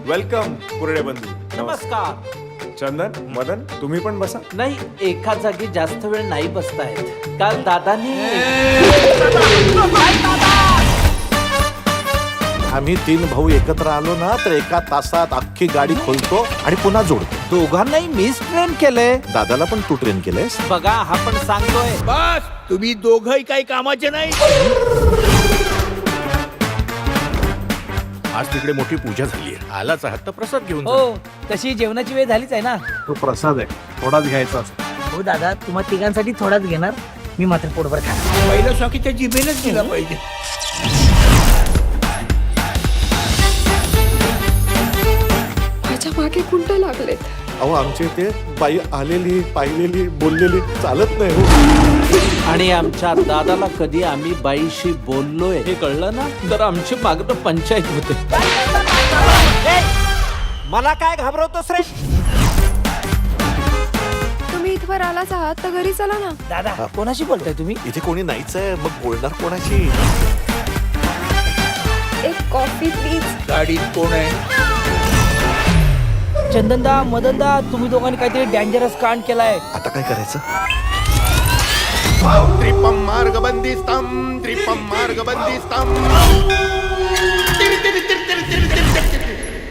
Welcome Kurde बंधू. नमस्कार. चंदन, मदन, तुम्ही पण बसा. नाही, एका जागी जास्त वेळ नाही बसतायत. काल दादानी आम्ही 3 भाऊ एकत्र आलो ना तर एका तासात अख्खी गाडी खोलतो आणि पुन्हा जोडतो. दोघांनाही मीच ट्रेन केलंय. दादाला पण तू ट्रेन केलंयस. बघा, हा पण सांगतोय. बस तुम्ही दोघही काही कामाचे नाही. आज तिकडे मोठी पूजा झाली आहे. आलाच आहात तर प्रसाद घेऊन जा. हो, तशी जेवणाची वेळ झालीच आहे ना. तो प्रसाद आहे, थोडाच घ्यायचा. हो दादा, तुम्हा तिघांसाठी थोडाच घेणार, मी मात्र पोटभर खाणार. पहिलं स्वाकीच्या जिभेनच दिला पाहिजे. माझ्या मागे कुंड लागलेत. अहो आमचे ते बाई आलेली पाहिलेली बोललेली चालत नाही हो. आणि आमच्या दादाला कधी आम्ही बाईशी बोललोय हे कळलं ना तर आमची मागणं पंचायत होते. मला काय घाबरवतोस रे? तुम्ही इथवर आलाच आहात तर घरी चला ना. दादा, कोणाशी बोलताय तुम्ही? इथे कोणी नाहीच आहे, मग बोलणार कोणाशी? एक कॉफी प्लीज. गाडीत कोण आहे? चंदनदा, मदनदा, तुम्ही दोघांनी काहीतरी डेंजरस कांड केलाय. आता काय करायचं? त्रिपम मार्गबंदिस्तम त्रिपम मार्गबंदिस्तम.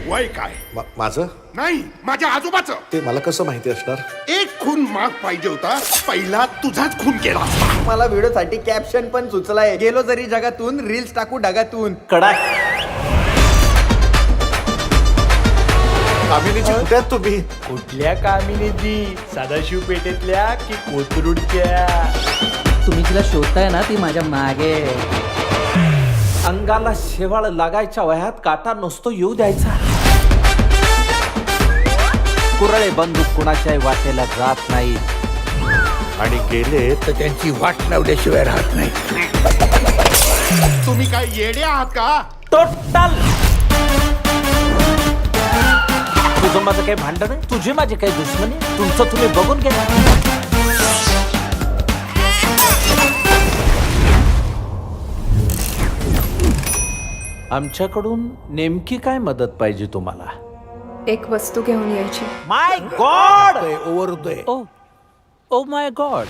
वय काय? माझं नाही, माझ्या आजोबाचं. ते मला कसं माहिती असणार? एक खून माग पाहिजे होता, पहिला तुझाच खून केला. मला व्हिडिओसाठी कॅप्शन पण सुचलाय. गेलो जरी जगातून, रील्स टाकू ढगातून. कडाक. कामिनीची कुठे आहात तुम्ही? कुठल्या कामिनीची? सदाशिव पेठेतल्या की कोथरूडच्या? तुम्ही तिला शोधताय ना, ती माझ्या मागे. अंगाला शेवाळ लागायच्या वयात काटा नसतो येऊ द्यायचा. कुरळे बंदूक कुणाच्याही वाटेला जात नाही. आणि गेले तर त्यांची वाट लावल्याशिवाय राहत नाही. तुम्ही काय येडे आहात का? टोटल. तुझं माझं काही भांडण आहे? तुझी माझी काही दुश्मनी? तुमचं तुम्ही बघून घ्या. आमच्याकडून नेमकी काय मदत पाहिजे तुम्हाला? एक वस्तू घेऊन यायची. माय गॉड. ओव्हर होतोय. Oh my God.